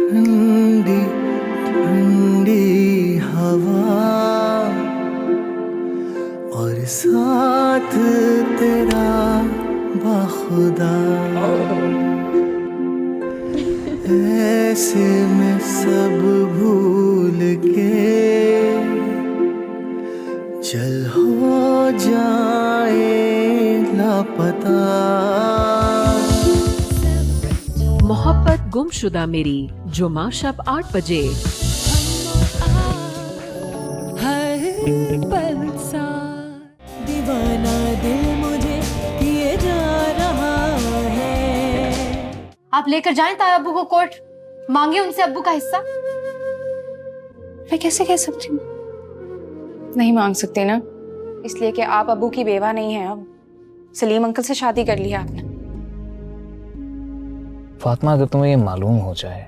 ठंडी ठंडी हवा और साथ तेरा बाखुदा, ऐसे में सब भूल के चल हो जाए लापता। मोहब्बत गुमशुदा मेरी, जुमा शब 8 बजे। दीवाना दिल मुझे किए जा रहा है। आप लेकर जाएं ताया अब्बू को कोर्ट, मांगे उनसे अब्बू का हिस्सा। मैं कैसे कह सकती हूँ? नहीं मांग सकते ना, इसलिए कि आप अब्बू की बेवा नहीं है। अब सलीम अंकल से शादी कर लिया आपने। फातिमा, अगर तुम्हें ये मालूम हो जाए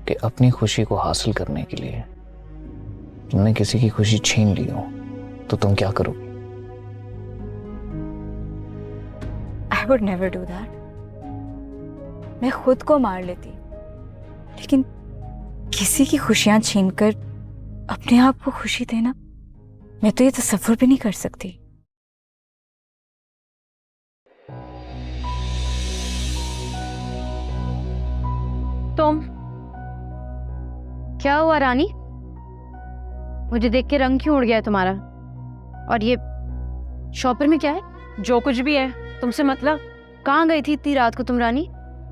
कि अपनी खुशी को हासिल करने के लिए तुमने किसी की खुशी छीन ली हो, तो तुम क्या करोगी? I would never do that. मैं खुद को मार लेती, लेकिन किसी की खुशियां छीनकर अपने आप को खुशी देना, मैं तो ये तसव्वुर भी नहीं कर सकती। तुम क्या हुआ रानी? मुझे देख के रंग क्यों उड़ गया है तुम्हारा? और ये शॉपर में क्या है? जो कुछ भी है तुमसे मतलब। कहाँ गई थी इतनी रात को तुम रानी?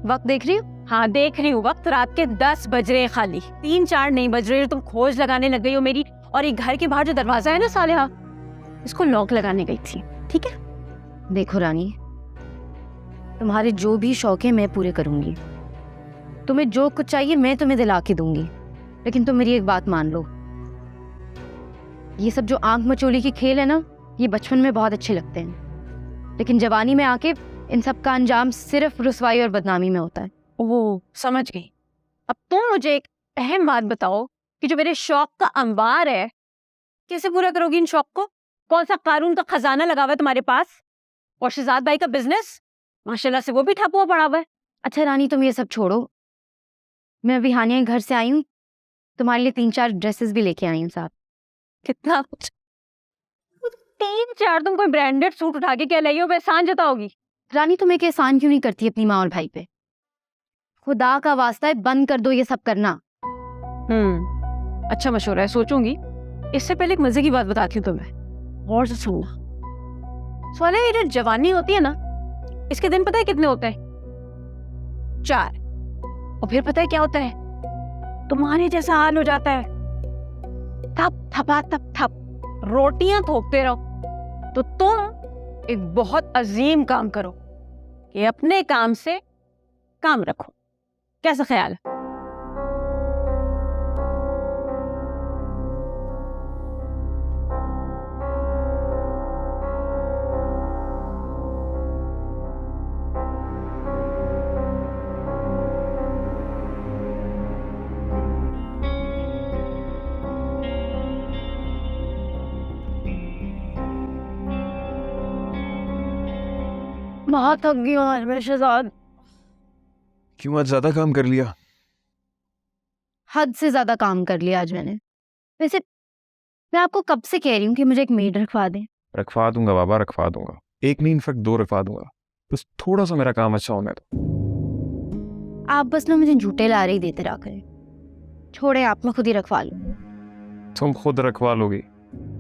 वक्त देख रही हो? हाँ देख रही हूँ, वक्त रात के 10 बज रहे, खाली 3-4 नहीं बज रहे। तुम खोज लगाने लग गई हो मेरी। और ये घर के बाहर जो दरवाजा है ना सालेहा, इसको लॉक लगाने गई थी। ठीक है, देखो रानी, तुम्हारे जो भी शौक है मैं पूरे करूंगी। तुम्हें जो कुछ चाहिए मैं तुम्हें दिला के दूंगी, लेकिन तुम मेरी एक बात मान लो, ये सब जो आंख मचोली की खेल है ना, ये बचपन में बहुत अच्छे लगते हैं, लेकिन जवानी में आके इन सब का अंजाम सिर्फ रुसवाई और बदनामी में होता है। वो समझ गई। अब तुम मुझे एक अहम बात बताओ कि जो मेरे शौक का अंबार है, कैसे पूरा करोगी इन शौक को? कौन सा कारून का खजाना लगा हुआ है तुम्हारे पास? और शहजाद भाई का बिजनेस माशाल्लाह से वो भी ठप हुआ पड़ा हुआ है। अच्छा रानी, तुम ये सब छोड़ो, मैं अभी हानिया के घर से आई हूँ, तुम्हारे लिए 3-4 ड्रेसेस भी लेके आई हूँ साथ। कितना कुछ? 3-4 तुम कोई ब्रांडेड सूट उठा के क्या लाई हो? एहसान जताओगी? रानी, तुम एक एहसान क्यों नहीं करती अपनी माँ और भाई पे? खुदा का वास्ता है, बंद कर दो ये सब करना। अच्छा मशवरा है, सोचूंगी। इससे पहले एक मजे की बात बताती हूँ तुम्हें, गौर से सुनना। सवाल है, ये जो जवानी होती है ना, इसके दिन पता है कितने होते हैं? 4। और फिर पता है क्या होता है? तुम्हारे जैसा हाल हो जाता है, थप थपा थप थप रोटियां थोपते रहो। तो तुम एक बहुत अजीम काम करो कि अपने काम से काम रखो। कैसा ख्याल है? बहुत थक गई हूँ आज मैं शहजाद। क्यों, आज ज्यादा काम कर लिया? हद से ज्यादा काम कर लिया आज मैंने। वैसे मैं आपको कब से कह रही हूँ कि मुझे एक मेड रखवा दें। रखवा दूंगा बाबा, रखवा दूंगा। एक नहीं, इनफेक्ट 2 रखवा दूंगा। बस थोड़ा सा मेरा काम अच्छा होना है तो। आप बस ना मुझे झूठे लारे ही देते रहा करें। छोड़े, आप, मैं खुद ही रखवा लूँ। तुम खुद रखवा लोगी?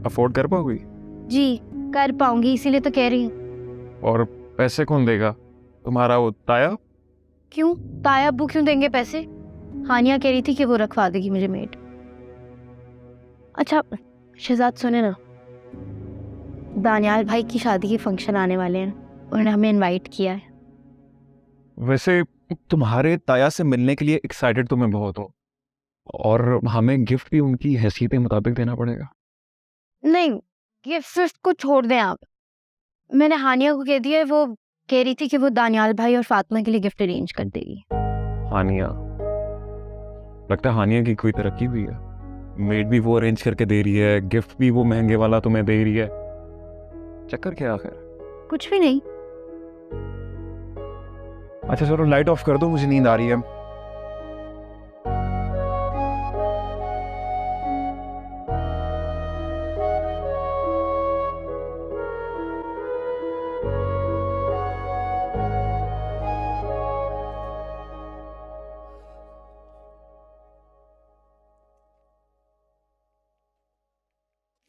अफोर्ड कर पाओगी? जी कर पाऊंगी, इसीलिए तो कह रही हूँ। और पैसे कौन देगा? तुम्हारा वो ताया? क्यों, ताया अब्बू क्यों देंगे पैसे? हानिया कह रही थी कि वो रखवा देगी मुझे मेड। अच्छा शहजाद, सुने ना, दानियाल भाई की शादी के फंक्शन आने वाले हैं, उन्होंने हमें इनवाइट किया है। वैसे तुम्हारे ताया से मिलने के लिए एक्साइटेड तो मैं बहुत हूँ, और हमें गिफ्ट भी उनकी हैसियत के मुताबिक देना पड़ेगा। नहीं, गिफ्ट को छोड़ दें आप। मैंने हानिया को कह दिया है, वो कह रही थी कि वो दानियाल भाई और फातिमा के लिए गिफ्ट अरेंज कर देगी। हानिया? लगता है हानिया की कोई तरक्की हुई है। मेड भी वो अरेंज करके दे रही है, गिफ्ट भी वो महंगे वाला तुम्हें दे रही है। चक्कर क्या आखिर? कुछ भी नहीं। अच्छा चलो लाइट ऑफ कर दो, मुझे नींद आ रही है।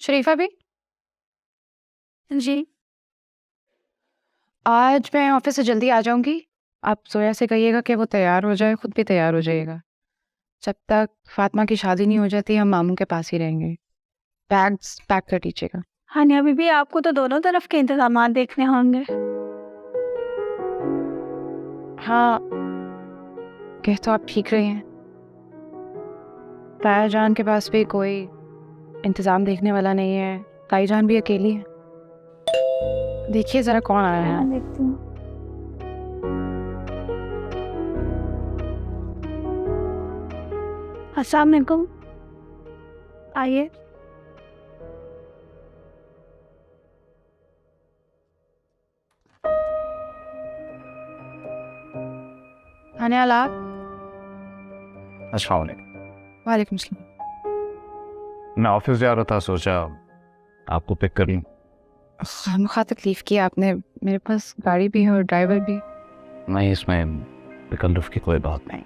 शरीफा भी जी आज मैं ऑफिस से जल्दी आ जाऊंगी। आप जोया से कहिएगा कि वो तैयार हो जाए, खुद भी तैयार हो जाइएगा। जब तक फातिमा की शादी नहीं हो जाती हम मामू के पास ही रहेंगे। बैग्स पैक कर दीजिएगा। हानिया बीबी, आपको तो दोनों तरफ के इंतजाम देखने होंगे। हाँ, कह तो आप ठीक रही हैं। ताया जान के पास भी कोई इंतजाम देखने वाला नहीं है, ताई जान भी अकेली है। देखिए जरा कौन आया है। देखती हूँ। अस्सलाम वालेकुम, आइए। हानिया आप? अच्छा, वालेकुम सलाम। मैं ऑफिस जा रहा था, सोचा आपको पिक कर लूं। खामखा तकलीफ की आपने, मेरे पास गाड़ी भी है और ड्राइवर भी। नहीं, इसमें तकल्लुफ की कोई बात नहीं।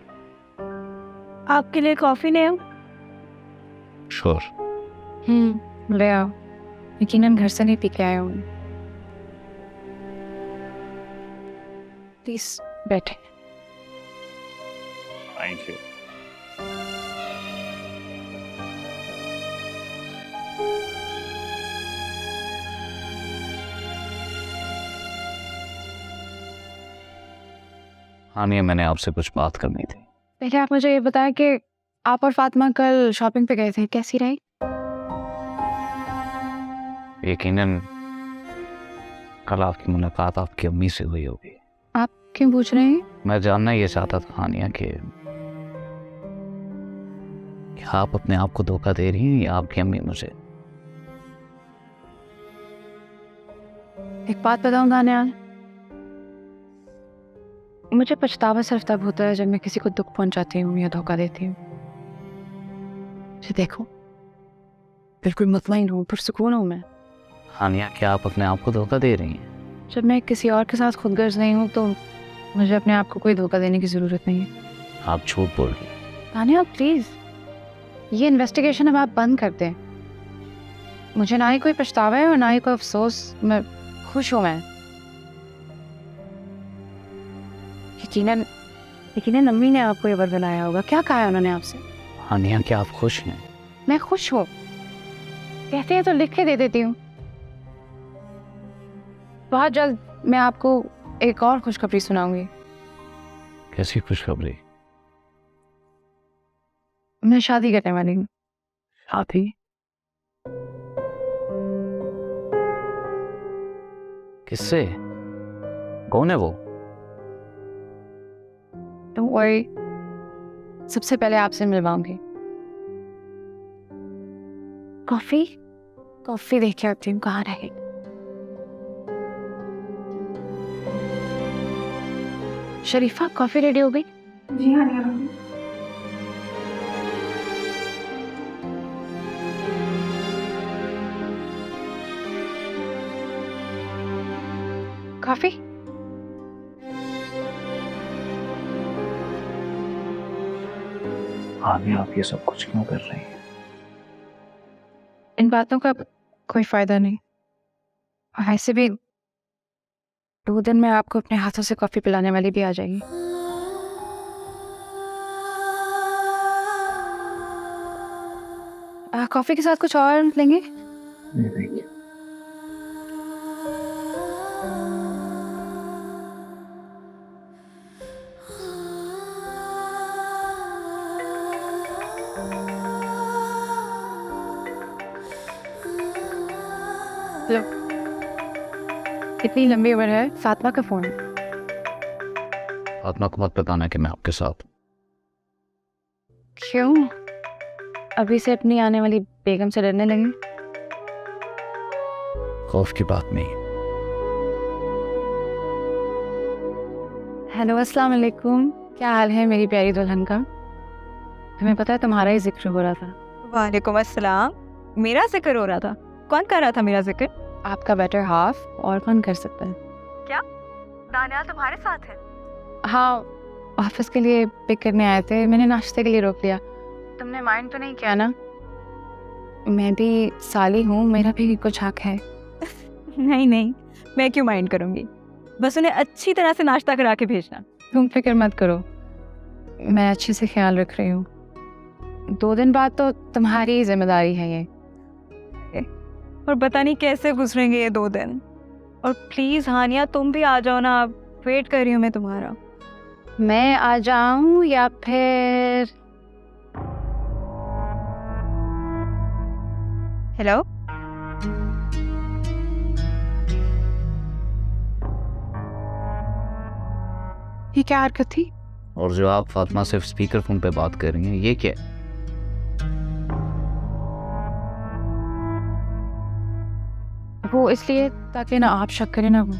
आपके लिए कॉफी ले आऊं? श्योर। ले आओ। यकीनन घर से नहीं पी के आए होंगे। प्लीज बैठे। Thank you. हानिया, मैंने आपसे कुछ बात करनी थी। पहले आप मुझे ये बताएं कि आप और फातिमा कल शॉपिंग पे गए थे, कैसी रही? यकीनन कल आपकी मुलाकात आपकी अम्मी से हुई होगी। आप क्यों पूछ रहे हैं? मैं जानना ये चाहता था हानिया कि आप अपने आप को धोखा दे रही हैं या आपकी अम्मी मुझे? एक बात बताऊं दानियाल, मुझे पछतावा सिर्फ तब होता है जब मैं किसी को दुख पहुंचाती हूँ या धोखा देती हूँ। देखो, बिल्कुल मुतमईन हूँ, पुरसुकून हूँ मैं। हानिया, क्या आप अपने आप को धोखा दे रही हैं? जब मैं किसी और के साथ खुदगर्ज नहीं हूँ तो मुझे अपने आप को कोई धोखा देने की ज़रूरत नहीं है। आप झूठ बोल रही हैं। दानियाल प्लीज़, ये इन्वेस्टिगेशन अब आप बंद कर दें। मुझे ना ही कोई पछतावा है और ना ही कोई अफसोस। मैं खुश हूँ। मैं यकीनन अम्मी ने आपको ये वर बनाया होगा। क्या कहा है उन्होंने आपसे? हानिया, क्या आप खुश हैं? मैं खुश हूँ। कहते हैं तो लिख के दे देती हूँ। बहुत जल्द मैं आपको एक और खुशखबरी सुनाऊंगी। कैसी खुशखबरी? मैं शादी करने वाली हूँ। शादी? किससे? कौन है वो? Don't worry, सबसे पहले आपसे मिलवाऊंगी। कॉफी देख के आती हूँ, कहाँ रह गई? शरीफा, कॉफी रेडी हो गई? जी हानिया बीबी। कॉफी? हानिया, आप ये सब कुछ क्यों कर रही हैं? इन बातों का कोई फायदा नहीं। और ऐसे भी 2 दिन में आपको अपने हाथों से कॉफी पिलाने वाली भी आ जाएगी। कॉफी के साथ कुछ और लेंगे? लो, इतनी लंबी उम्र है। फातिमा का फोन। फातिमा को मत बताना कि मैं आपके साथ। क्यों? अभी से अपनी आने वाली बेगम से डरने लगे? खौफ की बात नहीं। हेलो, अस्सलाम वालेकुम। क्या हाल है मेरी प्यारी दुल्हन का? तुम्हें पता है तुम्हारा ही जिक्र हो रहा था। वालेकुम अस्सलाम। मेरा जिक्र हो रहा था? कौन कर रहा था मेरा जिक्र? आपका बेटर हाफ, और कौन कर सकता है? क्या दानियाल तुम्हारे साथ है? हाँ, ऑफिस के लिए पिक करने आए थे। मैंने नाश्ते के लिए रोक लिया। तुमने माइंड तो नहीं किया ना? मैं भी साली हूँ, मेरा भी कुछ हक है। नहीं नहीं, मैं क्यों माइंड करूँगी, बस उन्हें अच्छी तरह से नाश्ता करा के भेजना। तुम फिक्र मत करो, मैं अच्छे से ख्याल रख रही हूँ। 2 दिन बाद तो तुम्हारी ही जिम्मेदारी है ये। और पता नहीं कैसे गुजरेंगे ये 2 दिन। और प्लीज हानिया तुम भी आ जाओ ना, वेट कर रही हूँ मैं तुम्हारा। मैं आ जाऊं या फिर हेलो, ये क्या हरकत थी? और जो आप फातिमा से स्पीकर फोन पे बात कर रही हैं, ये क्या है? वो इसलिए ताकि ना आप शक करें ना वो।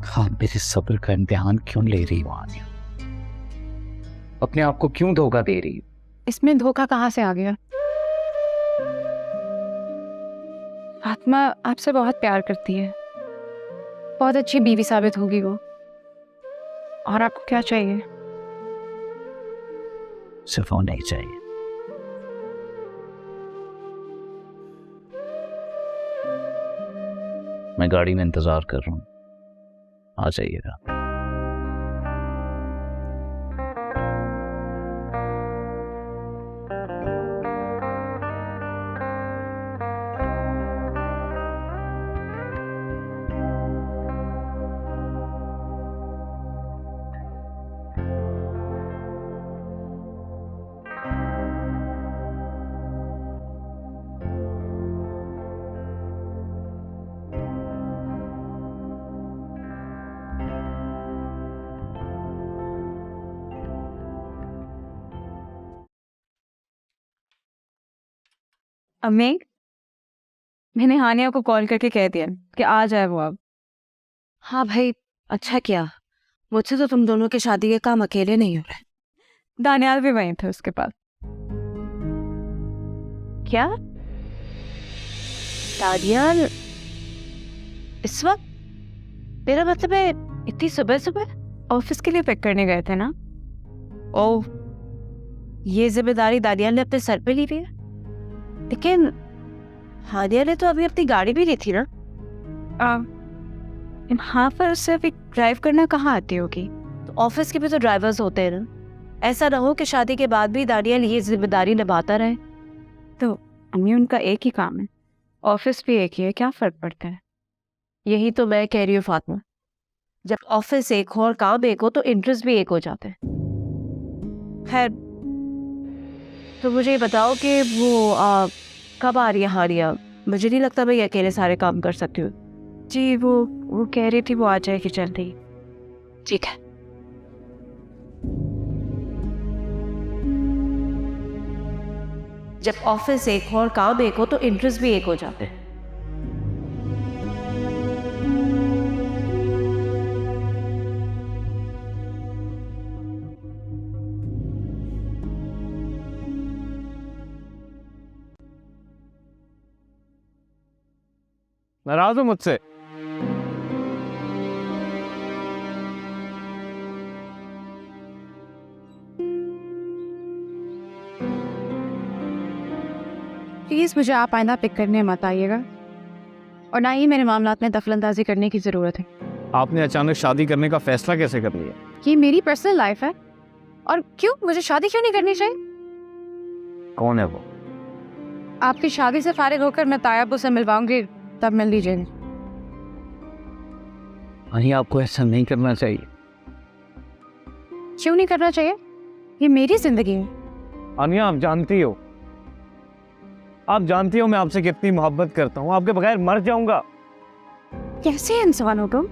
हाँ, मेरे सब्र का इम्तिहान क्यों ले रही हो आनिया? अपने आप को क्यों धोखा दे रही हो? इसमें धोखा कहाँ से आ गया? फातिमा आपसे बहुत प्यार करती है, बहुत अच्छी बीवी साबित होगी वो। और आपको क्या चाहिए? सिर्फ वो नहीं चाहिए। मैं गाड़ी में इंतजार कर रहा हूँ, आ जाइएगा। अम्मी, मैंने हानिया को कॉल करके कह दिया कि आ जाए वो अब। हाँ भाई, अच्छा किया। मुझसे तो तुम दोनों के शादी के काम अकेले नहीं हो रहे। दानियाल भी वहीं थे उसके पास। क्या दानियाल इस वक्त? मेरा मतलब है इतनी सुबह सुबह? ऑफिस के लिए पिक करने गए थे ना। ओह, ये जिम्मेदारी दानियाल ने अपने सर पे ली हुई है। लेकिन हानिया ने तो अभी अपनी गाड़ी भी ली थी ना। हाँ, पर उससे अभी ड्राइव करना कहाँ आती होगी? तो ऑफिस के भी तो ड्राइवर्स होते हैं ना। ऐसा ना हो कि शादी के बाद भी दानियाल ये जिम्मेदारी निभाता रहे। तो अम्मी, उनका एक ही काम है, ऑफिस भी एक ही है, क्या फर्क पड़ता है? यही तो मैं कह रही हूँ फातिमा, जब ऑफिस एक हो और काम एक हो तो इंटरेस्ट भी एक हो जाते हैं। खैर, तो मुझे ये बताओ कि वो कब आ रही है हानिया? मुझे नहीं लगता मैं ये अकेले सारे काम कर सकती हूँ। जी, वो कह रही थी वो आ जाएगी जल्दी। ठीक है। जब ऑफिस एक हो और काम एक हो तो इंटरेस्ट भी एक हो जाते हैं। नाराज हो मुझसे? प्लीज़ मुझे आप आइंदा पिक करने मत आइएगा, और ना ही मेरे मामलात में दखलंदाजी करने की ज़रूरत है। आपने अचानक शादी करने का फैसला कैसे कर लिया? ये मेरी पर्सनल लाइफ है, और क्यों, मुझे शादी क्यों नहीं करनी चाहिए? कौन है वो? आपकी शादी से फारिग होकर मैं तायब से मिलवाऊंगी, तब मिल लीजिएगा। नहीं, आपको ऐसा नहीं करना चाहिए। क्यों नहीं करना चाहिए? ये मेरी जिंदगी है। अनिया, आप जानती हो मैं आपसे कितनी मोहब्बत करता हूँ। आपके बगैर मर जाऊंगा। कैसे इंसान हो तुम?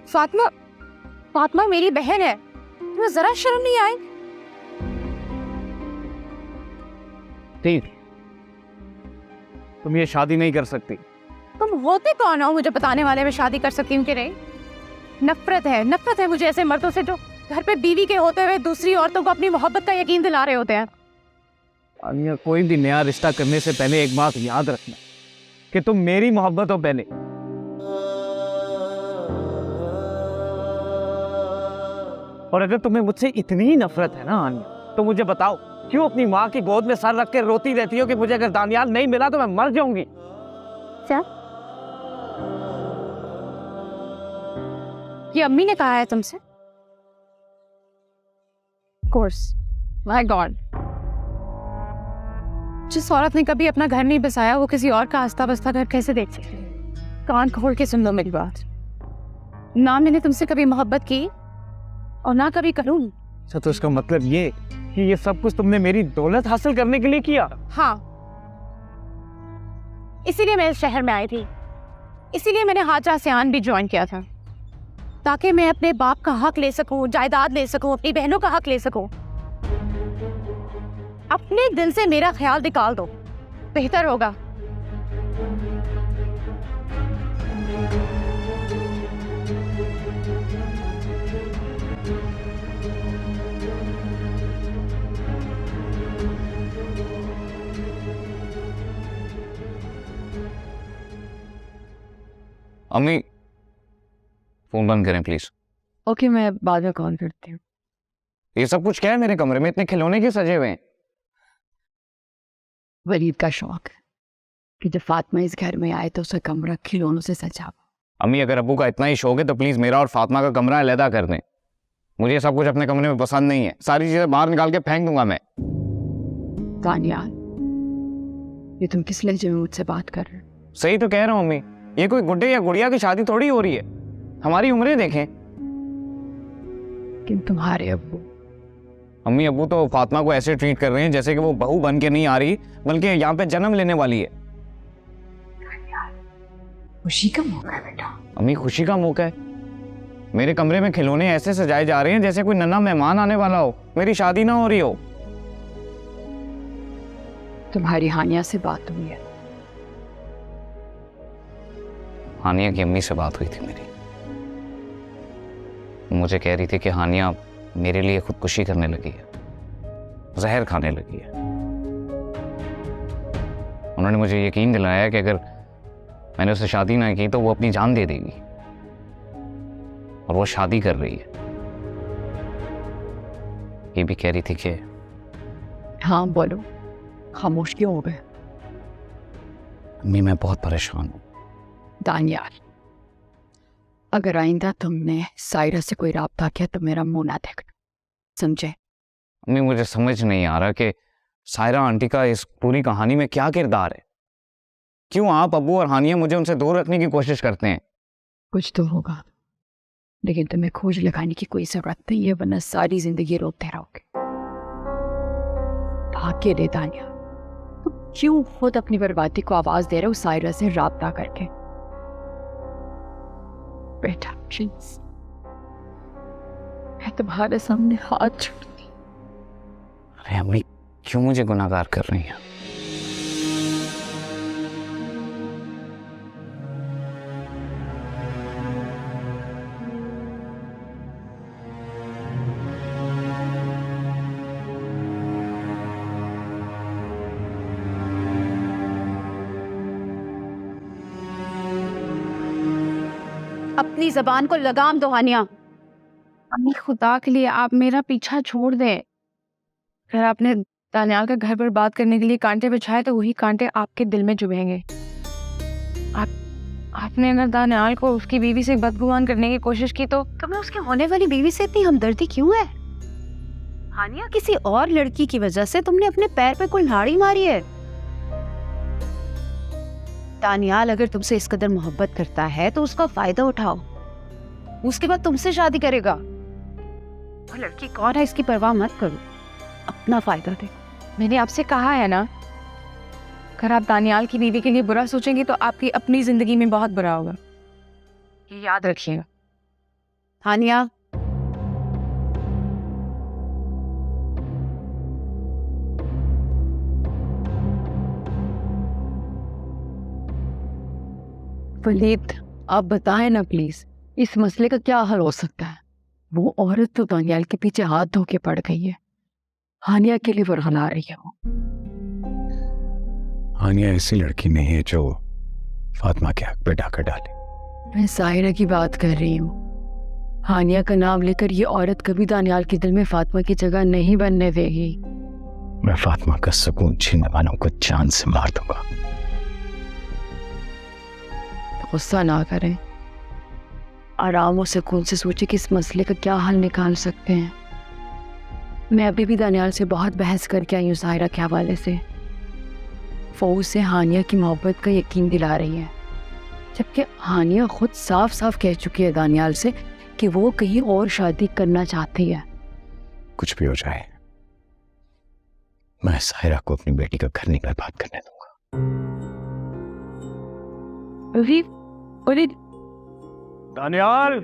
फातिमा मेरी बहन है, तुम्हें जरा शर्म नहीं आई? ठीक, तुम ये शादी नहीं कर सकती। तुम होते कौन हो मुझे बताने वाले? मैं शादी कर सकती हूँ कि नहीं? नफरत है मुझे ऐसे मर्दों से जो घर पे बीवी के होते हुए दूसरी औरतों को अपनी मोहब्बत का यकीन दिला रहे होते हैं। अनिया, कोई भी नया रिश्ता करने से पहले एक बात याद रखना कि तुम मेरी मोहब्बत हो पहले। और अगर तुम्हें मुझसे इतनी ही नफरत है ना हानिया, तो मुझे बताओ क्यों अपनी माँ की गोद में सर रख के रोती रहती हो कि मुझे अगर दानियाल नहीं मिला तो मैं मर जाऊंगी। ये अम्मी ने कहा है तुमसे? कोर्स, माय गॉड, जिस औरत ने कभी अपना घर नहीं बसाया वो किसी और का आस्था बस्ता घर कैसे देख सकती है? कान खोल के सुन लो मेरी बात, ना मैंने तुमसे कभी मोहब्बत की और ना कभी करूँ। अच्छा, तो इसका मतलब ये कि ये सब कुछ तुमने मेरी दौलत हासिल करने के लिए किया? हाँ, इसीलिए मैं इस शहर में आई थी, इसीलिए मैंने हाजा सियान भी ज्वाइन किया था, ताकि मैं अपने बाप का हक ले सकूं, जायदाद ले सकूं, अपनी बहनों का हक ले सकूं। अपने दिल से मेरा ख्याल निकाल दो, बेहतर होगा। अम्मी फोन बंद करें प्लीज। ओके, मैं बाद में कॉल करती हूँ। ये सब कुछ क्या है मेरे कमरे में? इतने खिलौने क्यों सजे हुए हैं? वलीद का शौक है कि जब फातिमा इस घर में आए तो उसका कमरा खिलौनों से सजा हुआ। अम्मी अगर अब्बू का इतना ही शौक है तो प्लीज मेरा और फातिमा का कमरा अलहदा कर दें। मुझे ये सब कुछ अपने कमरे में पसंद नहीं है, सारी चीजें बाहर निकाल के फेंक दूंगा मैं। दानियाल, ये तुम किस लहजे में मुझसे बात कर रहे हो? सही तो कह रहा हूँ अम्मी, ये कोई गुड्डे या गुड़िया की शादी थोड़ी हो रही है। हमारी उम्रें देखें। कि तुम्हारे अब्बू, अम्मी अब्बू तो फातिमा को ऐसे ट्रीट कर रहे हैं जैसे कि वो बहू बन के नहीं आ रही बल्कि यहाँ पे जन्म लेने वाली है। खुशी का मौका है बेटा। अम्मी खुशी का मौका है? मेरे कमरे में खिलौने ऐसे सजाए जा रहे हैं जैसे कोई नन्हा मेहमान आने वाला हो, मेरी शादी ना हो रही हो। तुम्हारी हानिया से बात हुई है? हानिया की अम्मी से बात हुई थी मेरी। मुझे कह रही थी कि हानिया मेरे लिए खुदकुशी करने लगी है, जहर खाने लगी है। उन्होंने मुझे यकीन दिलाया कि अगर मैंने उससे शादी ना की तो वो अपनी जान दे देगी, और वो शादी कर रही है। ये भी कह रही थी कि हाँ बोलो, खामोश क्यों हो गए? अम्मी मैं बहुत परेशान हूँ। दानियाल, अगर आइंदा तुमने सायरा से कोई राब्ता किया तो मेरा मुंह ना देखना, समझे? अम्मी मुझे समझ नहीं आ रहा कि सायरा आंटी का इस पूरी कहानी में क्या किरदार है। क्यों आप अब्बू और हानिया मुझे उनसे दूर रखने की कोशिश करते हैं? कुछ तो होगा, लेकिन तुम्हें खोज लगाने की कोई जरूरत नहीं है, वरना सारी जिंदगी रोते रहोगे। भाग्य दे दानिया, तुम क्यों खुद अपनी बर्बादी को आवाज दे रहे हो सायरा से राब्ता करके? बेटा प्लीज, मैं तुम्हारे सामने हाथ जोड़ती। अरे अम्मी क्यों मुझे गुनाहगार कर रही हैं? अपनी जबान को लगाम दो हानिया। अम्मी खुदा के लिए आप मेरा पीछा छोड़ दें। अगर आपने दानियाल का घर पर बात करने के लिए कांटे बिछाए तो वही कांटे आपके दिल में चुभेंगे। आपने अगर दानियाल को उसकी बीवी से बदगुमान करने की कोशिश की तो तुम्हें उसके होने वाली बीवी से इतनी हमदर्दी क्यों है? हानिया, किसी और लड़की की वजह से तुमने अपने पैर पे कुल्हाड़ी मारी है। दानियाल अगर तुमसे इस कदर मोहब्बत करता है तो उसका फायदा उठाओ, उसके बाद तुमसे शादी करेगा। वो लड़की कौन है इसकी परवाह मत करो, अपना फायदा देखो। मैंने आपसे कहा है ना, अगर आप दानियाल की बीवी के लिए बुरा सोचेंगे तो आपकी अपनी जिंदगी में बहुत बुरा होगा, ये याद रखिएगा। हानिया, वलीद आप बताएं ना प्लीज, इस मसले का क्या हल हो सकता है? वो औरत तो दानियाल के पीछे हाथ धो के पड़ गई है, हानिया के लिए वरगला रही है वो। हानिया ऐसी लड़की नहीं है जो फातिमा के हक पे डाका डाले। मैं सायरा की बात कर रही हूँ। हानिया का नाम लेकर ये औरत कभी दानियाल के दिल में फातिमा की जगह नहीं बनने देगी। मैं फातिमा का सुकून छीनने वालों को जान से मार दूंगा। गुस्सा ना करें, आराम और सुकून से सोचे कि इस मसले का क्या हल निकाल सकते हैं। मैं अभी भी दानियाल से बहुत बहस करके आई हूँ साहिरा के हवाले से। वो उसे हानिया की मोहब्बत का यकीन दिला रही है, जबकि हानिया खुद साफ साफ कह चुकी है दानियाल से कि वो कहीं और शादी करना चाहती है। कुछ भी हो जाए, मैं साहिरा को अपनी बेटी का घर नहीं बर्बाद करने दूंगा। दानियाल,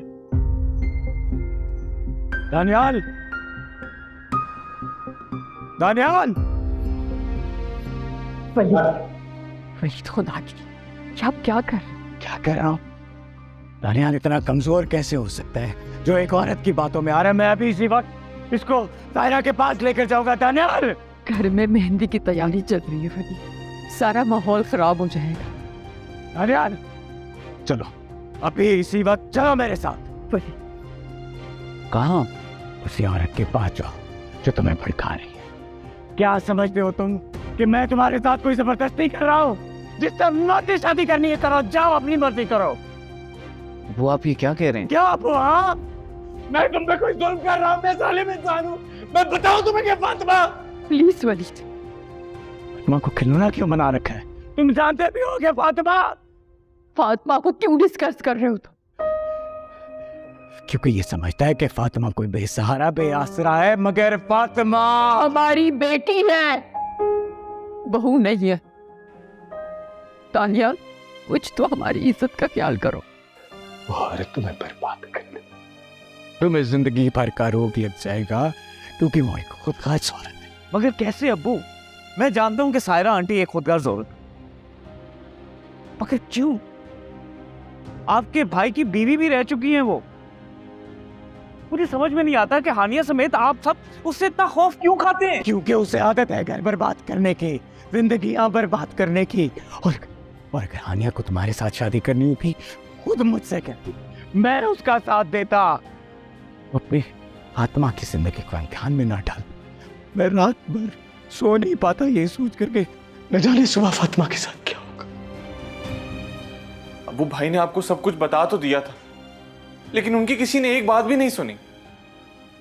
दानियाल, दानियाल। वलीद खुदा की, आप क्या कर रहा हूं? दानियाल इतना कमजोर कैसे हो सकता है जो एक औरत की बातों में आ रहा है? मैं अभी इसी वक्त इसको साहिरा के पास लेकर जाऊंगा। दानियाल, घर में मेहंदी की तैयारी चल रही है वलीद, सारा माहौल खराब हो जाएगा। दानियाल, चलो अभी इसी वक्त चलो मेरे साथ। वलीद, कहाँ? उसी औरत के पास जाओ जो तुम्हें भड़का रही है। क्या समझते हो तुम कि मैं तुम्हारे साथ कोई जबरदस्ती कर रहा हूँ? जिससे मर्जी शादी करनी है करो, जाओ अपनी मर्जी करो। वो आप ये क्या कह रहे हैं? क्या वो? हाँ, मैं तुम पे कोई जुल्म कर रहा हूँ? मैं जालिम इंसान हूँ? मैं बताऊँ तुम्हें क्या? फातिमा, प्लीज वलीद। फातिमा को खिलौना क्यों बना रखा है? तुम जानते भी हो क्या? फातिमा को क्यों डिस्कस कर रहे हो तुम? क्योंकि ये समझता है कि फातिमा कोई बेसहारा बेआसरा है, मगर फातिमा हमारी बेटी है, बहू नहीं है। दानियाल, कुछ तो हमारी इज्जत का ख्याल करो। वो औरत तुम्हें बर्बाद कर दे, तुम्हें जिंदगी भर का रोग लग जाएगा, क्योंकि वो एक खुदगर्ज औरत है। मगर कैसे अब्बू? मैं जानता हूँ कि सायरा आंटी एक खुदगर्ज औरत, मगर क्यों? आपके भाई की बीवी भी रह चुकी हैं वो। मुझे समझ में नहीं आता कि हानिया समेत आप सब उससे इतना खौफ क्यों खाते हैं? क्योंकि उसे आदत है घर बर्बाद करने की, जिंदगियां बर्बाद करने की। और अगर हानिया को तुम्हारे साथ शादी करनी होती, खुद मुझसे कहती, मैं उसका साथ देता। अपनी आत्मा की जिंदगी को इम्तिहान में ना डाल। मैं रात भर सो नहीं पाता ये सोच करके न जाने सुबह फातिमा के साथ क्या होगा। अबू भाई ने आपको सब कुछ बता तो दिया था, लेकिन उनकी किसी ने एक बात भी नहीं सुनी।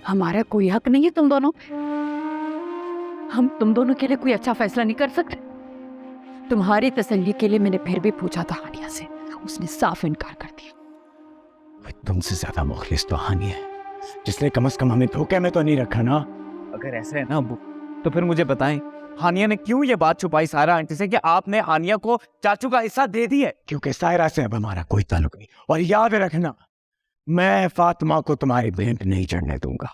हमारा कोई हक नहीं है तुम दोनों? हम तुम दोनों के लिए कोई अच्छा फैसला नहीं कर सकते? तुम्हारी तसल्ली के लिए मैंने फिर भी पूछा था हानिया से, उसने साफ इनकार कर दिया। तुमसे ज्यादा मुखलिस तो हानिया है, जिसने कम से कम हमें धोखे में तो नहीं रखा ना। अगर ऐसा है ना अब्बू, तो फिर मुझे बताएं हानिया ने क्यों ये बात छुपाई सायरा आंटी से कि आपने हानिया को चाचू का हिस्सा दे दिया? क्योंकि सायरा से अब हमारा कोई ताल्लुक नहीं। और याद रखना, मैं फातिमा को तुम्हारी भेंट नहीं चढ़ने दूंगा।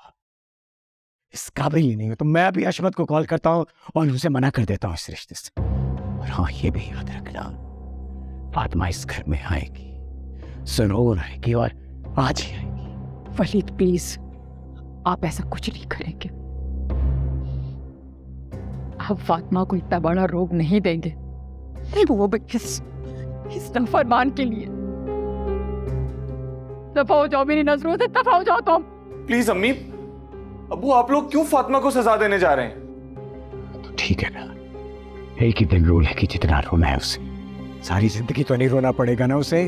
इस काबिल ही नहीं हो तो मैं अभी अशमत को कॉल करता हूँ और उसे मना कर देता हूँ इस रिश्ते से। और हाँ, ये भी याद रखना, फातिमा इस घर में आएगी, जरूर आएगी, और आज ही आएगी। वलीद प्लीज, आप ऐसा कुछ नहीं करेंगे। आप फातिमा को इतना बड़ा रोग नहीं देंगे, वो भी इस फरमान के लिए। दफा हो जाओ मेरी नजरों से, दफा हो जाओ तुम। प्लीज अम्मी, अब्बू आप लोग क्यों फातिमा को सजा देने जा रहे हैं? तो ठीक है ना, एक ही दिन रो लेगी जितना रोना है उसे। सारी जिंदगी तो नहीं रोना पड़ेगा ना उसे।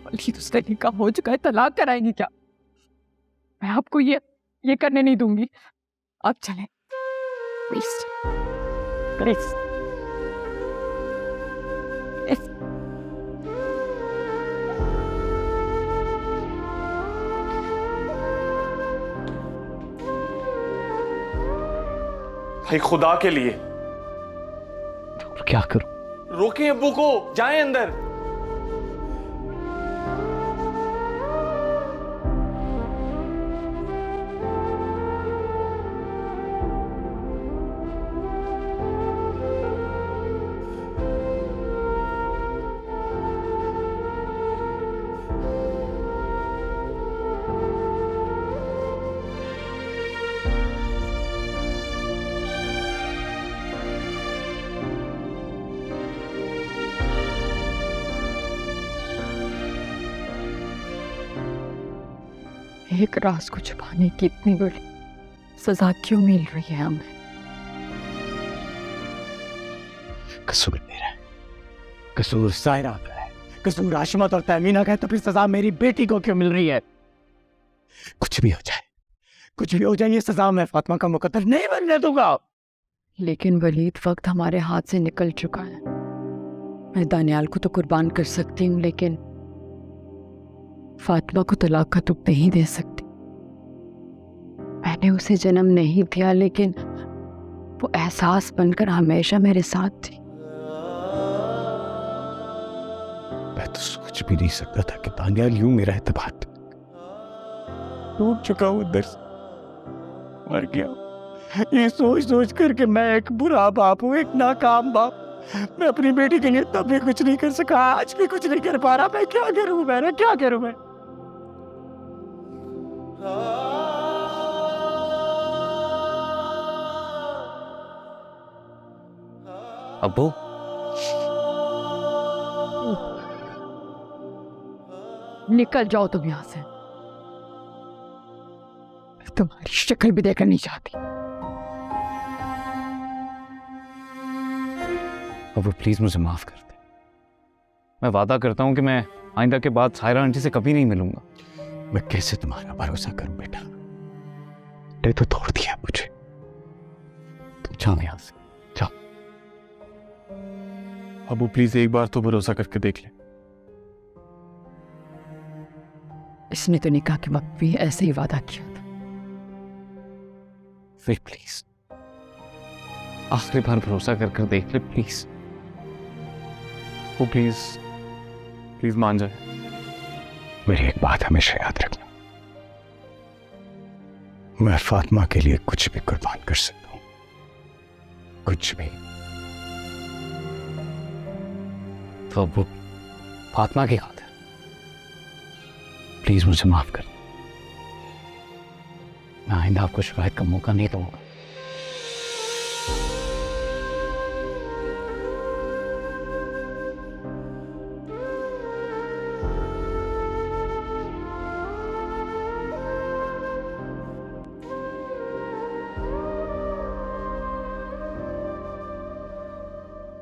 वलीद, उसका निकाह हो चुका है, तलाक कराएंगी क्या? मैं आपको ये करने नहीं दूंगी। अब चलें प्लीज, प्लीज। भाई खुदा के लिए क्या करूं? रोकें अब्बू को, जाएं अंदर। एक राज को छुपाने की इतनी बड़ी सजा क्यों मिल रही है हमें? कसूर मेरा है, कसूर सायरा का है, कसूर आशमत और तहमीना का है, तो फिर सजा मेरी बेटी को क्यों मिल रही है? कुछ भी हो जाए, कुछ भी हो जाए, ये सजा मैं फातिमा का मुकद्दर नहीं बनने दूंगा। लेकिन वलीद, वक्त हमारे हाथ से निकल चुका है। मैं दानियाल को तो कुर्बान कर सकती हूँ, लेकिन फातिमा को तलाक का तुक नहीं दे सकती। मैंने उसे जन्म नहीं दिया, लेकिन वो एहसास बनकर हमेशा मेरे साथ थी। मैं तो सोच भी नहीं सकता था कि दानियाल यूं मेरा एतबार टूट चुका हूं, अंदर से मर गया। ये सोच सोच कर के मैं एक बुरा बाप हूँ, एक नाकाम बाप। मैं अपनी बेटी के लिए तब भी कुछ नहीं कर सका, आज भी कुछ नहीं कर पा रहा। मैं क्या करूं, मैं क्या करूं मैं? अब्बू, निकल जाओ तुम यहाँ से। मैं तुम्हारी शक्ल भी देखना नहीं चाहती। अब्बू प्लीज मुझे माफ कर दे। मैं वादा करता हूँ कि मैं आइंदा के बाद सायरा आंटी से कभी नहीं मिलूंगा। मैं कैसे तुम्हारा भरोसा करूं बेटा? ने तो तोड़ दिया मुझे। तुम जाओ यहाँ से, जाओ। अबू प्लीज एक बार तो भरोसा करके देख ले। इसने तो निकाह के वक्त भी ऐसे ही वादा किया था। फिर प्लीज आखिरी बार भरोसा कर कर देख ले प्लीज। वो प्लीज प्लीज मान जाए। मेरी एक बात हमेशा याद रखना, मैं फातिमा के लिए कुछ भी कुर्बान कर सकता हूं, कुछ भी। तो अब वो फातिमा की खातिर प्लीज मुझे माफ कर। मैं आइंदा आपको शिकायत का मौका नहीं दूंगा।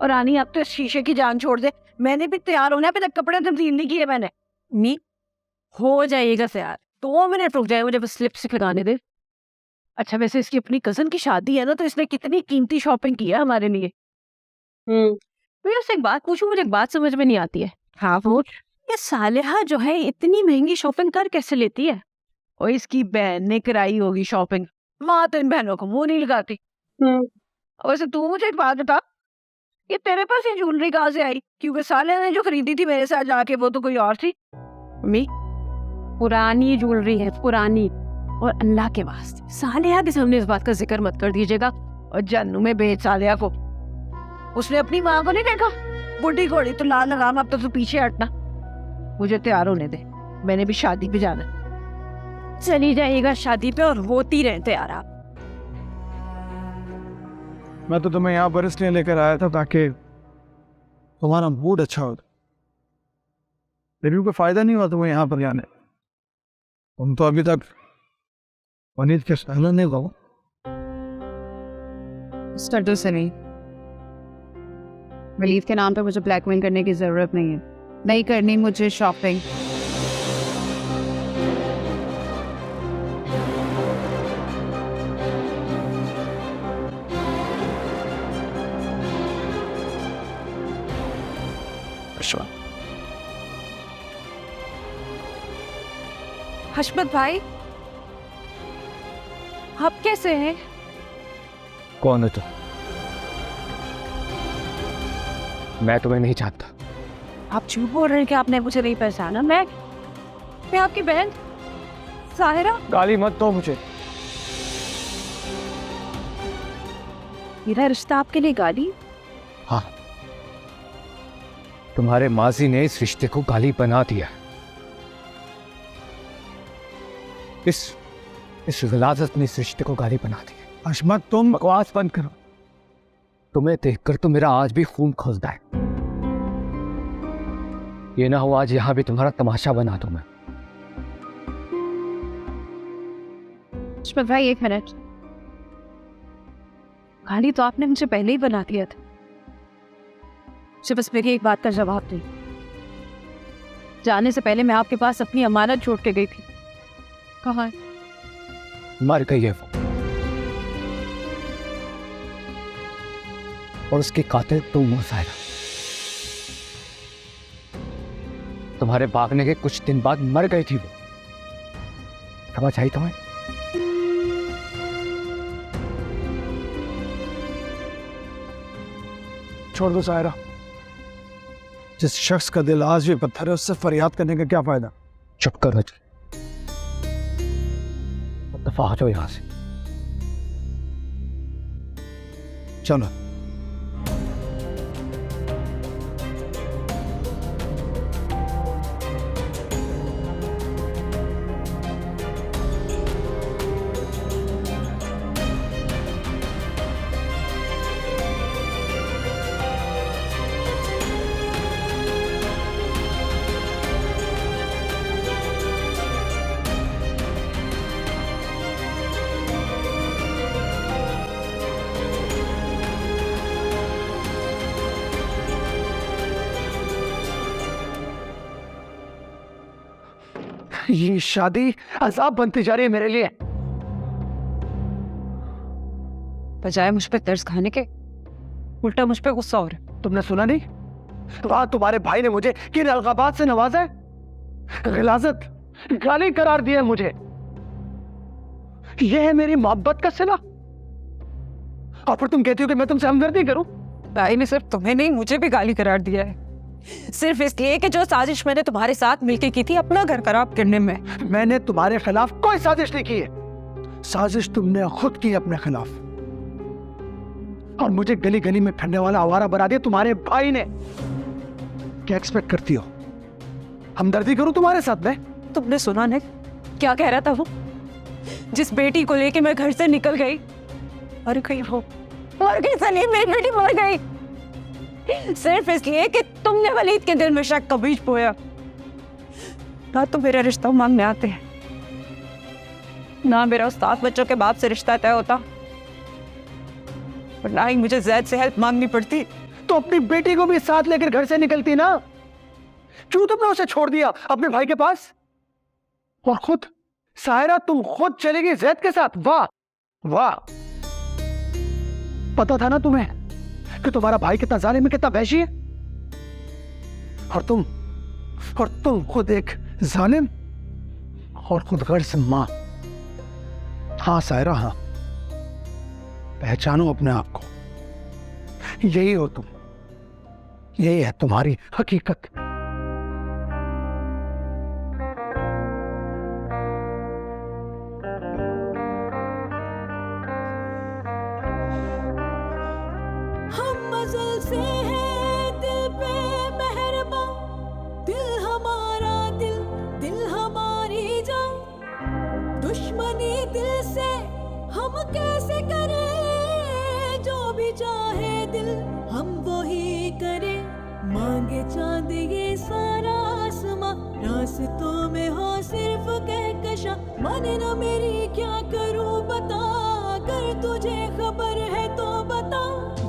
और रानी अब तो इस शीशे की जान छोड़ दे। मैंने भी तैयार होना है, अभी तक कपड़े तब्दील नहीं किए मैंने। मी हो जाइएगा तैयार, 2 मिनट रुक जाए, मुझे बस लिपस्टिक लगाने दे। अच्छा वैसे इसकी अपनी कजन की शादी है ना, तो इसने कितनी कीमती शॉपिंग की है हमारे लिए। तो यार एक बात पूछूं, मुझे एक बात समझ में नहीं आती है। हाँ पूछ। ये सालिहा जो है इतनी महंगी शॉपिंग कर कैसे लेती है? और इसकी बहन ने कराई होगी शॉपिंग। माँ तो इन बहनों को मुंह नहीं लगाती। और वैसे तू मुझे एक बात बता, ये तेरे पास ये ज्वेलरी कहाँ से आई? क्योंकि सालिहा ने जो खरीदी थी मेरे साथ जाके वो तो कोई और थी। मम्मी पुरानी ज्वेलरी है, पुरानी। और अल्लाह के वास्ते सालिहा के सामने इस बात का जिक्र मत कर दीजिएगा। और जानू में बेच सालिहा को। उसने अपनी माँ को नहीं देखा? बुढ़ी घोड़ी तो लाल लगाम, अब तो तू पीछे हटना। मुझे तैयार होने दे, मैंने भी शादी पे जाना। चली जाइएगा शादी पे और होती रहे तैयार आप। मैं तो तुम्हें यहाँ पर इसलिए लेकर आया था ताकि तुम्हारा मूड अच्छा हो। लेकिन कोई फायदा नहीं हुआ तुम्हें यहाँ पर जाने। तुम तो अभी तक वनीत के सामने नहीं गो। स्टडो से नहीं, वलीद के नाम पे मुझे ब्लैकमेल करने की जरूरत नहीं है। नहीं करनी मुझे शॉपिंग। हशमत भाई आप कैसे हैं? कौन है तू? मैं तुम्हें नहीं जानता। आप झूठ बोल रहे हैं कि आपने मुझे नहीं पहचाना। मैं आपकी बहन साहिरा। गाली मत दो मुझे। मेरा रिश्ता आपके लिए गाली? हाँ, तुम्हारे माजी ने इस रिश्ते को गाली बना दिया। इस गलाजत ने इस रिश्ते को गाली बना दिया। अशमत तुम बकवास बंद करो। तुम्हें देखकर तो मेरा आज भी खून खौलता है। ये ना हो आज यहां भी तुम्हारा तमाशा बना दूं मैं। पुष्पा भाई एक मिनट, गाली तो आपने मुझे पहले ही बना दिया था, मुझे बस मेरी एक बात का जवाब दे। जाने से पहले मैं आपके पास अपनी अमानत छोड़ के गई थी, कहाँ है? मर गई है वो, और उसकी कातिल तुम हो सायरा। तुम्हारे भागने के कुछ दिन बाद मर गई थी वो, समझ आई तुम्हें? छोड़ दो सायरा, जिस शख्स का दिल आज भी पत्थर है उससे फरियाद करने का क्या फायदा। चुप करो जी, दफा हो जाओ यहां से। चलो ये शादी अजाब बनती जा रही है मेरे लिए। बजाय मुझ पे तरस खाने के उल्टा मुझ पे गुस्सा हो रहा है। तुमने सुना नहीं, वहां तुम्हारे भाई ने मुझे किन अलगाबात से नवाजा है, गिलाजत, गाली करार दिया है मुझे। यह है मेरी मोहब्बत का सिला, और फिर तुम कहती हो कि मैं तुमसे हमदर्दी करूं। भाई ने सिर्फ तुम्हें नहीं मुझे भी गाली करार दिया है, सिर्फ इसलिए कि जो साजिश मैंने तुम्हारे साथ मिलकर की थी अपना घर खराब करने में। मैंने तुम्हारे खिलाफ कोई साजिश नहीं की है, साजिश तुमने खुद की अपने खिलाफ, और मुझे गली गली में फिरने वाला आवारा बना दिया तुम्हारे भाई ने। क्या एक्सपेक्ट करती हो, हमदर्दी करूं तुम्हारे साथ में? तुमने सुना नहीं क्या कह रहा था वो? जिस बेटी को लेके मैं घर से निकल गई, और कहीं वो मर गई, सलीम मेरी बेटी मर गई, सिर्फ इसलिए कि तुमने वलीद के दिल में शक का बीज बोया। ना तो मेरा रिश्ता मांगने आते हैं, ना मेरा उस 7 बच्चों के बाप से रिश्ता तय होता, और ना ही मुझे जैद से हेल्प मांगनी पड़ती। तो अपनी बेटी को भी साथ लेकर घर से निकलती ना, क्यों तुमने उसे छोड़ दिया अपने भाई के पास? और खुद सायरा तुम खुद चली गई जैद के साथ। वाह वाह, पता था ना तुम्हें कि तुम्हारा भाई कितना जालिम है, कितना वहशी है, और तुम खुद एक जालिम और खुद गर्ज मां। हाँ सायरा, हाँ, पहचानो अपने आप को, यही हो तुम, यही है तुम्हारी हकीकत। हम मज़ल से हैं दिल पे मेहरबान, दिल हमारा दिल, दिल हमारी जान, दुश्मनी दिल से हम कैसे करें, जो भी चाहे दिल हम वो ही करें, मांगे चांद ये सारा आसमां, रास्तों में हो सिर्फ कहकशां, माने ना मेरी क्या करूं बता, अगर तुझे खबर है तो बता,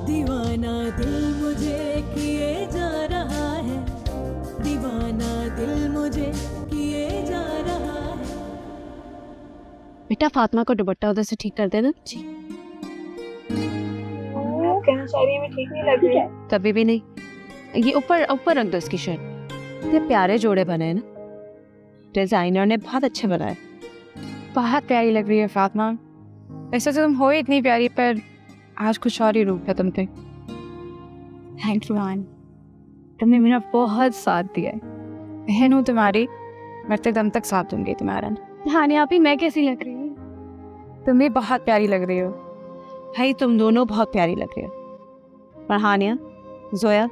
दीवाना दिल मुझे किए जा रहा है, दीवाना दिल मुझे किए जा रहा है। बेटा फातिमा को दुपट्टा उधर से ठीक कर देना। जी कहना चाह रही है मैं ठीक नहीं लग रही है। कभी भी नहीं, ये ऊपर ऊपर रख दो इसकी शर्ट। ये प्यारे जोड़े बने हैं ना, डिजाइनर ने बहुत अच्छे बनाए। बहुत प्यारी लग रही है फातिमा, वैसे तो तुम हो ही इतनी प्यारी, पर आज कुछ और ही रूप है तुम पे। थैंक यू आन, तुमने मेरा बहुत साथ दिया है। बहन हूँ तुम्हारी, मरते दम तक साथ दूंगी तुम्हारा। हानिया आप ही मैं कैसी लग रही हूँ? तुम भी बहुत प्यारी लग रही हो। भाई तुम दोनों बहुत प्यारी लग रही हो, पर हानिया, जोया,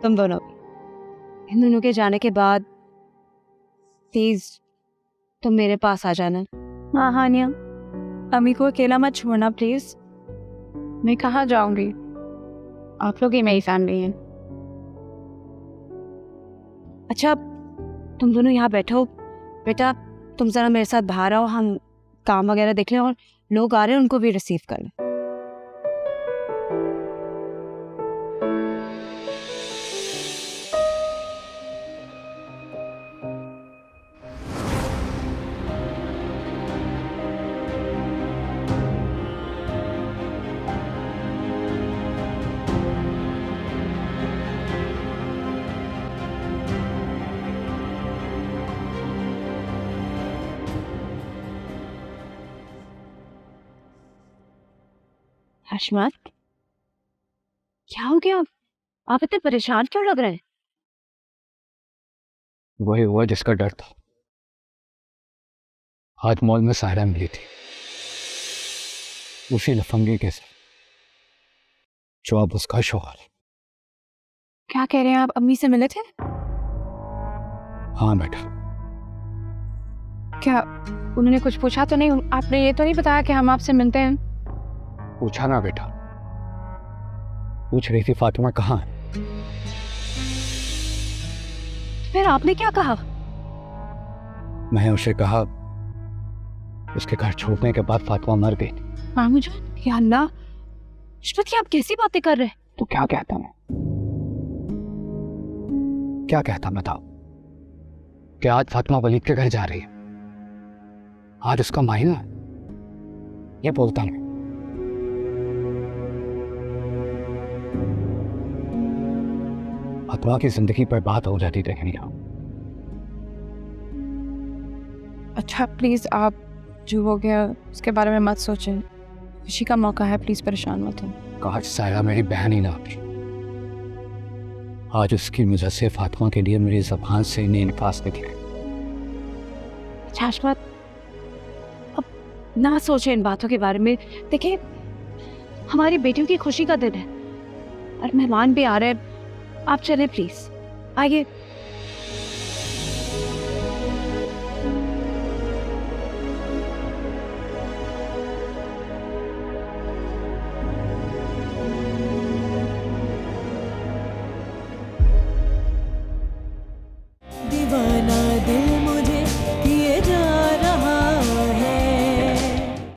तुम दोनों भी। इन दोनों के जाने के बाद प्लीज तुम मेरे पास आ जाना। हाँ हानिया, अम्मी को अकेला मत छोड़ना प्लीज। मैं कहाँ जाऊंगी, आप लोग ही मेरी फैमिली हैं। अच्छा तुम दोनों यहाँ बैठो, बेटा तुम जरा मेरे साथ बाहर आओ, हम काम वगैरह देख लें, और लोग आ रहे हैं, उनको भी रिसीव कर लें। हशमत, क्या हो गया? आप इतने परेशान क्यों लग रहे हैं? वही हुआ जिसका डर था। आज मॉल में सायरा मिली थी, उसी लफंगे के साथ जो अब उसका शौहर। क्या कह रहे हैं आप? अम्मी से मिले थे? हाँ बेटा। क्या उन्होंने कुछ पूछा तो नहीं? आपने ये तो नहीं बताया कि हम आपसे मिलते हैं? पूछा ना बेटा, पूछ रही थी फातिमा कहाँ है। फिर आपने क्या कहा? मैं उसे कहा उसके घर छोड़ने के बाद फातिमा मर गई। मामू जान, या अल्लाह, हशमत आप कैसी बातें कर रहे हैं? तो क्या कहता मैं? क्या कहता बताओ? कि आज फातिमा वलीद के घर जा रही है, आज उसका माहिना है, ये बोलता मैं। फातिमा की जिंदगी पर बात हो जाती थी कहीं। अच्छा प्लीज आप जो हो गया उसके बारे में मत सोचें, खुशी का मौका है, प्लीज परेशान मत हो। काश सायरा मेरी बहन ही ना होती। आज उसकी वजह से फातिमा के लिए मेरी ज़बान से इन्हें इनफास निकले। अच्छा हशमत, अब ना सोचें इन बातों के बारे में। देखिए, हमारी बेटियों की खुशी का दिन है और मेहमान भी आ रहे हैं। आप चलें प्लीज, आइए।